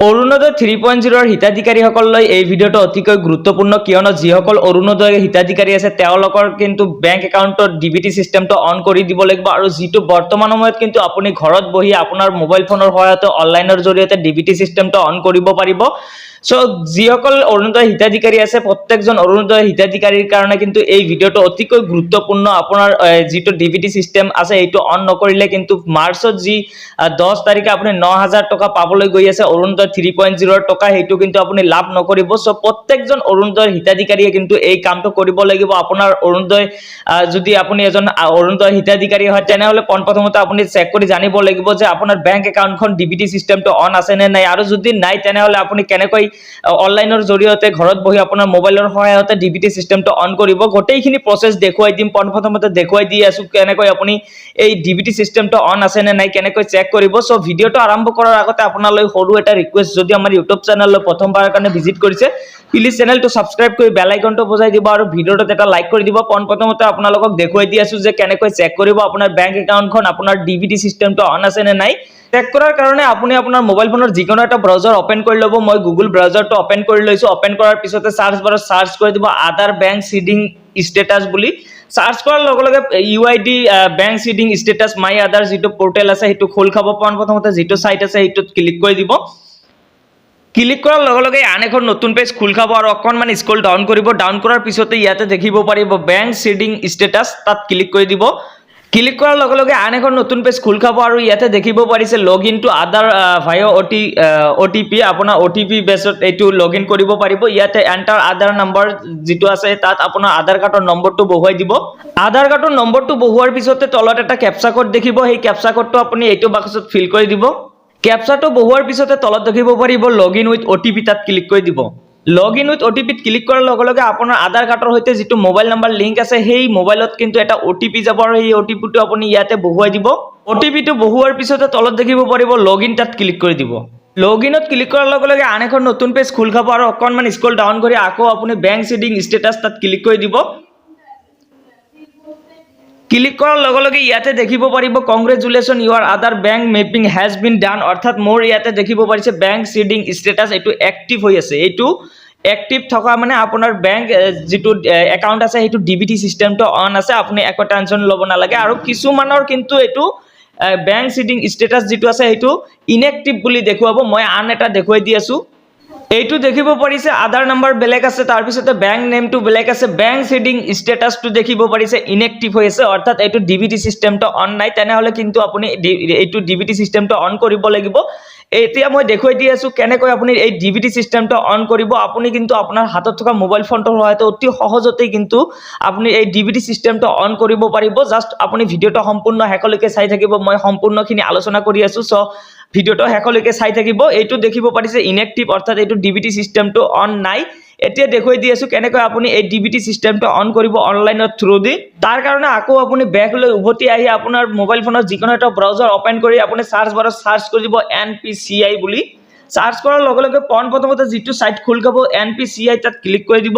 অৰুণোদয় 3.0 হিতাধিকাৰীসকললৈ এই ভিডিঅ'টো অতিকৈ গুৰুত্বপূৰ্ণ কিয়নো যিসকল অৰুণোদয় হিতাধিকাৰী আছে তেওঁলোকৰ কিন্তু বেংক একাউণ্টত ডিবিটি সিস্টেমটো অন কৰি দিব লাগিব আৰু যিটো বৰ্তমান সময়ত কিন্তু আপুনি ঘৰত বহি আপোনাৰ মোবাইল ফোনৰ সহায়তে অনলাইনৰ জৰিয়তে ডিবিটি সিস্টেমটো অন কৰিব পাৰিব। সো যিসকল অৰুণোদয় হিতাধিকাৰী আছে প্ৰত্যেকজন অৰুণোদয় হিতাধিকাৰীৰ কাৰণে কিন্তু এই ভিডিঅ'টো অতিকৈ গুৰুত্বপূৰ্ণ। আপোনাৰ যিটো ডিবিটি সিস্টেম আছে এইটো অন নকৰিলে কিন্তু মাৰ্চত যি 10 তাৰিখে আপুনি 9000 টকা পাবলৈ গৈ আছে অৰুণোদয় 3.0 টকা সেইটো কিন্তু আপুনি লাভ নকৰিব। সো প্ৰত্যেকজন অৰুণোদয় হিতাধিকাৰীয়ে কিন্তু এই কামটো কৰিব লাগিব। আপোনাৰ অৰুণোদয় যদি আপুনি এজন অৰুণোদয় হিতাধিকাৰী হয় তেনেহলে প্ৰথমতে আপুনি চেক কৰি জানিব লাগিব যে আপোনাৰ বেংক একাউণ্টখন ডিবিটি সিস্টেমটো অন আছে নে নাই, আৰু যদি নাই তেনেহলে আপুনি কেনেকৈ অনলাইনৰ জৰিয়তে ঘৰত বহি আপোনাৰ মোবাইলৰ সহায়তে ডিবিটি সিস্টেমটো অন কৰিব। গোটেইখিনি প্ৰসেস দেখুৱাই দিম। প্ৰথমতে দেখুৱাই দি আছো কেনেকৈ আপুনি এই ডিবিটি সিস্টেমটো অন আছে নে নাই কেনেকৈ চেক কৰিব। সো ভিডিঅ'টো আৰম্ভ কৰাৰ আগতে আপোনালৈ সৰু এটা ৰিকুৱেষ্ট, যদি আমাৰ ইউটিউব চেনেললৈ প্ৰথমবাৰৰ কাৰণে ভিজিট কৰিছে প্লিজ চেনেলটো সাবস্ক্ৰাইব কৰি বেল আইকনটো বজাই দিব আৰু ভিডিঅ'টোত এটা লাইক কৰি দিব। প্ৰথমতে আপোনালোকক দেখুৱাই দি আছো যে কেনেকৈ চেক কৰিব আপোনাৰ বেংক একাউণ্টখন আপোনাৰ ডিবিটি সিস্টেমটো অন আছে নে নাই। চেক কৰাৰ কাৰণে আপুনি আপোনাৰ মোবাইল ফোনৰ যিকোনো এটা ব্ৰাউজাৰ ওপেন কৰি ল'ব। মই গুগল ব্ৰাউজাৰটো ওপেন কৰি লৈছো। ওপেন কৰাৰ পিছতে সাৰ্চ বাৰত সাৰ্চ কৰি দিব আধাৰ বেংক সিডিং স্ট্যাটাস বুলি। সাৰ্চ কৰাৰ লগে লগে ইউআইডি বেংক সিডিং স্ট্যাটাস মাই আধাৰ যিটো পোৰ্টেল আছে সেইটো খোল খাব। প্ৰথমতে যিটো সাইট আছে সেইটোত ক্লিক কৰি দিব। ক্লিক কৰাৰ লগে লগে আন এখন নতুন পেজ খোল খাব আৰু অকণমান স্ক্ৰল ডাউন কৰিব। ডাউন কৰাৰ পিছতে ইয়াতে দেখিব পাৰিব বেংক সিডিং স্ট্যাটাস, তাত ক্লিক কৰি দিব। ক্লিক কৰাৰ লগে লগে আন এখন নতুন পেজ খোল খাব আৰু ইয়াতে দেখিব পাৰিছে লগইন টু আধাৰ ভায়া অটিপি। আপোনাৰ অটিপি বেছত এইটো লগইন কৰিব পাৰিব। ইয়াতে এন্টাৰ আধাৰ নাম্বাৰ যিটো আছে তাত আপোনাৰ আধাৰ কাৰ্ডৰ নম্বৰটো বহুৱাই দিব। আধাৰ কাৰ্ডৰ নম্বৰটো বহুৱাৰ পিছতে তলত এটা ক্যাপচা কোড দেখিব। সেই ক্যাপচা কোডটো আপুনি এইটো বাক্সত ফিল কৰি দিব। ক্যাপচাটো বহুৱাৰ পিছতে তলত দেখিব পাৰিব লগইন উইথ অটিপি, তাত ক্লিক কৰি দিব। লগইন উইথ অটিপিত ক্লিক কৰাৰ লগে লগে আপোনাৰ আধাৰ কাৰ্ডৰ সৈতে যিটো মোবাইল নাম্বাৰ লিংক আছে সেই মোবাইলত কিন্তু এটা অটিপি যাব আৰু এই অটিপিটো আপুনি ইয়াতে বহুৱাই দিব। অটিপিটো বহুৱাৰ পিছতে তলত দেখিব পাৰিব লগইন, তাত ক্লিক কৰি দিব। লগইনত ক্লিক কৰাৰ লগে লগে আন এখন নতুন পেজ খোল খাব আৰু অকণমান স্ক্ৰল ডাউন কৰি আকৌ আপুনি বেংক সিডিং স্ট্যাটাস তাত ক্লিক কৰি দিব। ক্লিক কৰাৰ লগে লগে ইয়াতে দেখিব পাৰিব congratulation your Aadhaar bank mapping has been done, অৰ্থাৎ মোৰ ইয়াতে দেখিব পাৰিছে বেংক সিডিং স্ট্যাটাস এইটো এক্টিভ হৈ আছে। এইটো এক্টিভ থকা মানে আপোনাৰ বেংক যিটো একাউণ্ট আছে সেইটো ডিবিটি সিস্টেমটো অন আছে। আপুনি একো টেনশ্যন ল'ব নালাগে। আৰু কিছুমানৰ কিন্তু এইটো বেংক সিডিং স্ট্যাটাস যিটো আছে সেইটো ইনএক্টিভ বুলি দেখুৱাব। মই আন এটা দেখুৱাই দি আছো। এইটো দেখিব পাৰিছে আধাৰ নাম্বাৰ বেলেগ আছে, তাৰ পিছতে বেংক নেমটো বেলেগ আছে, বেংক সিডিং স্ট্যাটাসটো দেখিব পাৰিছে ইনএক্টিভ হৈ আছে, অৰ্থাৎ এইটো ডিবিটি সিস্টেমটো অন নাই। তেনেহলে কিন্তু আপুনি এইটো ডিবিটি সিস্টেমটো অন কৰিব লাগিব। এতিয়া মই দেখুৱাই দি আছো কেনেকৈ আপুনি এই ডিবিটি সিস্টেমটো অন কৰিব। আপুনি কিন্তু আপোনাৰ হাতত থকা মোবাইল ফোনটোৰ সহায়তে অতি সহজতে কিন্তু আপুনি এই ডিবিটি সিস্টেমটো অন কৰিব পাৰিব। জাস্ট আপুনি ভিডিঅ'টো সম্পূৰ্ণ শেষলৈকে চাই থাকিব। মই সম্পূৰ্ণখিনি আলোচনা কৰি আছো, সো ভিডিঅ'টো শেষলৈকে চাই থাকিব। এইটো দেখিব পাৰিছে ইনএক্টিভ, অৰ্থাৎ এইটো ডিবিটি সিস্টেমটো অন নাই। এতিয়া দেখুৱাই দি আছো কেনেকৈ আপুনি এই ডিবিটি সিস্টেমটো অন কৰিব অনলাইনৰ থ্ৰু দি। তাৰ কাৰণে আকৌ আপুনি বেকলৈ উভতি আহি আপোনাৰ মোবাইল ফোনৰ যিকোনো এটা ব্ৰাউজাৰ ওপেন কৰি আপুনি সাৰ্চ বাৰত সাৰ্চ কৰিব NPCI বুলি। সাৰ্চ কৰাৰ লগে লগে প্ৰথমতে যিটো সাইট খোল খাব NPCI, তাত ক্লিক কৰি দিব।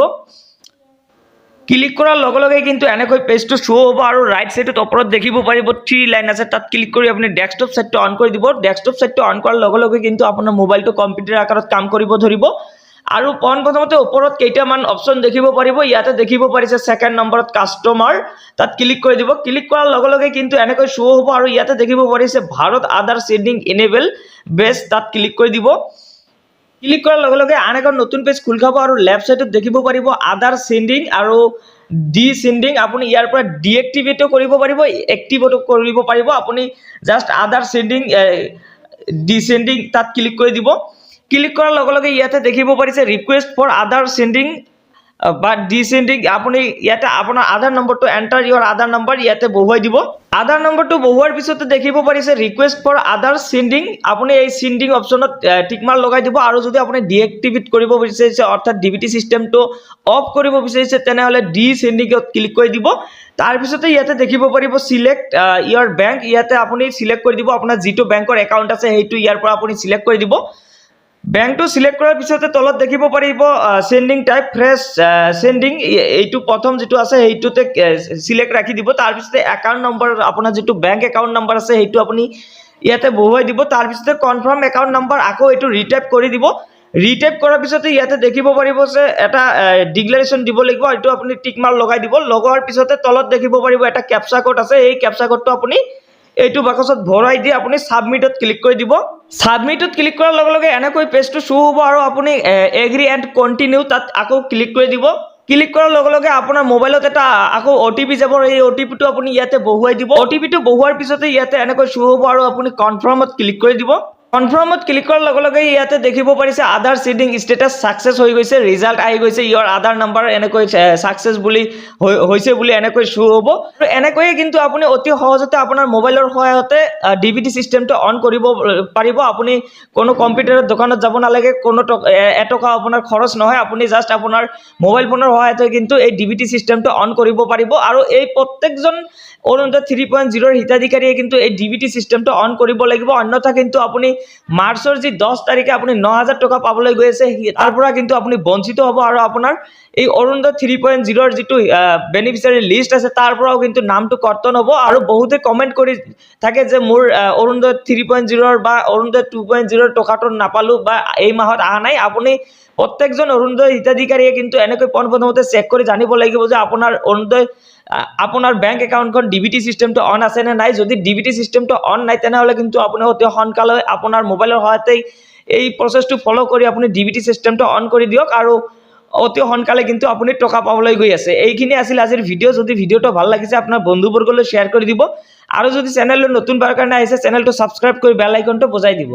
ক্লিক কৰাৰ লগে লগে কিন্তু এনেকৈ পেজটো শ্ব' হ'ব আৰু ৰাইট সাইডত ওপৰত দেখিব পাৰিব 3 লাইন আছে, তাত ক্লিক কৰি আপুনি ডেস্কটপ সাইটটো অন কৰি দিব। ডেস্কটপ সাইটটো অন কৰাৰ লগে লগে কিন্তু আপোনাৰ মোবাইলটো কম্পিউটাৰ আকাৰত কাম কৰিব ধৰিব। আৰু প্ৰথমতে ওপৰত কেইটামান অপচন দেখিব পাৰিব। ইয়াতে দেখিব পাৰিছে সেকেন্ড নম্বৰত কাস্টমাৰ, তাত ক্লিক কৰি দিব। ক্লিক কৰাৰ লগে লগে কিন্তু এনেকৈ শ্ব' হ'ব আৰু ইয়াতে দেখিব পাৰিছে ভাৰত আধাৰ সিডিং এনেবল বেছ, তাত ক্লিক কৰি দিব। ক্লিক কৰাৰ লগে লগে আন এখন নতুন পেজ খোল খাব আৰু লেফ্ট সাইডত দেখিব পাৰিব আধাৰ সিডিং আৰু ডি সিডিং। আপুনি ইয়াৰ পৰা ডিএক্টিভেটো কৰিব পাৰিব, এক্টিভেটো কৰিব পাৰিব। আপুনি জাস্ট আধাৰ সিডিং ডি সিডিং তাত ক্লিক কৰি দিব। ক্লিক কৰাৰ লগে লগে ইয়াতে দেখিব পাৰিছে ৰিকুৱেষ্ট ফৰ আধাৰ সিডিং বা ডি সিডিং। আপুনি ইয়াতে আপোনাৰ আধাৰ নম্বৰটো এন্টাৰ ইউৰ আধাৰ নম্বৰ ইয়াতে বহুৱাই দিব। আধাৰ নম্বৰটো বহুৱাৰ পিছতে দেখিব পাৰিছে ৰিকুৱেষ্ট ফৰ আধাৰ সিডিং। আপুনি এই সিডিং অপচনত টিক মাৰ্ক লগাই দিব। আৰু যদি আপুনি ডিএক্টিভেট কৰিব বিচাৰিছে অৰ্থাৎ ডিবিটি সিস্টেমটো অফ কৰিব বিচাৰিছে তেনেহলে ডি সিডিংত ক্লিক কৰি দিব। তাৰ পিছতে ইয়াতে দেখিব পাৰিব সিলেক্ট ইউৰ বেংক, ইয়াতে আপুনি সিলেক্ট কৰি দিব আপোনাৰ যিটো বেংকৰ একাউণ্ট আছে সেইটো ইয়াৰ পৰা আপুনি সিলেক্ট কৰি দিব। বেংকটো সিলেক্ট কৰাৰ পিছতে তলত দেখিব পাৰিব সেন্ডিং টাইপ ফ্ৰেছ সেন্ডিং, এইটো প্ৰথম যিটো আছে সেইটোতে সিলেক্ট ৰাখি দিব। তাৰ পিছতে একাউণ্ট নম্বৰ আপোনাৰ যিটো বেংক একাউণ্ট নম্বৰ আছে সেইটো আপুনি ইয়াতে বহুৱাই দিব। তাৰপিছতে কনফাৰ্ম একাউণ্ট নাম্বাৰ আকৌ এইটো ৰিটাইপ কৰি দিব। ৰিটাইপ কৰাৰ পিছতে ইয়াতে দেখিব পাৰিব যে এটা ডিক্লাৰেশ্যন দিব লাগিব, এইটো আপুনি টিক মাৰ্ক লগাই দিব। লগোৱাৰ পিছতে তলত দেখিব পাৰিব এটা কেপচা কোড আছে, এই কেপচা কোডটো আপুনি এইটো বাকচত ভৰাই দি আপুনি সাবমিটত ক্লিক কৰি দিব। সাবমিটত ক্লিক কৰাৰ লগে লগে এনেকৈ পেজটো শ্ব' হ'ব আৰু আপুনি এগ্ৰি এণ্ড কণ্টিনিউ তাত আকৌ ক্লিক কৰি দিব। ক্লিক কৰাৰ লগে লগে আপোনাৰ মোবাইলত এটা আকৌ OTP যাব, এই OTPটো আপুনি ইয়াতে বহুৱাই দিব। OTPটো বহুৱাৰ পিছতে ইয়াতে এনেকৈ শ্ব' হ'ব আৰু আপুনি কনফাৰ্মত ক্লিক কৰি দিব। কনফাৰ্মত ক্লিক কৰাৰ লগে লগে ইয়াতে দেখিব পাৰিছে আধাৰ সিডিং ষ্টেটাছ সাকসেছ হৈ গৈছে, ৰিজাল্ট আহি গৈছে, ইয়ৰ আধাৰ নাম্বাৰ এনেকৈ সাকসেছ বুলি হৈছে বুলি এনেকৈ শ্ব' হ'ব। আৰু এনেকৈয়ে কিন্তু আপুনি অতি সহজতে আপোনাৰ মোবাইলৰ সহায়তে DBT চিষ্টেমটো অন কৰিব পাৰিব। আপুনি কোনো কম্পিউটাৰৰ দোকানত যাব নালাগে, কোনো এটকা আপোনাৰ খৰচ নহয়, আপুনি জাষ্ট আপোনাৰ মোবাইল ফোনৰ সহায়তে কিন্তু এই DBT চিষ্টেমটো অন কৰিব পাৰিব। আৰু এই প্ৰত্যেকজন অৰুণোদয় 3.0 হিতাধিকাৰীয়ে কিন্তু এই DBT চিষ্টেমটো অন কৰিব লাগিব, অন্যথা কিন্তু আপুনি মাৰ্চৰ যি 10 তাৰিখে আপুনি 9,000 টকা পাবলৈ গৈ আছে তাৰ পৰা কিন্তু আপুনি বঞ্চিত হ'ব। আৰু আপোনাৰ এই অৰুণোদয় 3.0 যিটো বেনিফিচিয়াৰী লিষ্ট আছে তাৰ পৰাও কিন্তু নামটো কৰ্তন হ'ব। আৰু বহুতে কমেণ্ট কৰি থাকে যে মোৰ অৰুণোদয় 3.0 বা অৰুণোদয় 2.0 টকাটো নাপালো বা এই মাহত অহা নাই। আপুনি প্ৰত্যেকজন অৰুণোদয় হিতাধিকাৰীয়ে কিন্তু এনেকৈ পোনপ্ৰথমতে চেক কৰি জানিব লাগিব যে আপোনাৰ বেংক একাউণ্টখন DBT চিষ্টেমটো অন আছে নে নাই। যদি DBT চিষ্টেমটো অন নাই তেনেহ'লে কিন্তু আপুনি অতি সোনকালে আপোনাৰ মোবাইলৰ সহায়তে এই প্ৰচেছটো ফ'ল' কৰি আপুনি DBT চিষ্টেমটো অন কৰি দিয়ক আৰু অতি সোনকালে কিন্তু আপুনি টকা পাবলৈ গৈ আছে। এইখিনি আছিল আজিৰ ভিডিঅ'। যদি ভিডিঅ'টো ভাল লাগিছে আপোনাৰ বন্ধুবৰ্গলৈ শ্বেয়াৰ কৰি দিব আৰু যদি চেনেললৈ নতুনবাৰ কাৰণে আহিছে চেনেলটো ছাবস্ক্ৰাইব কৰি বেল আইকনটো বজাই দিব।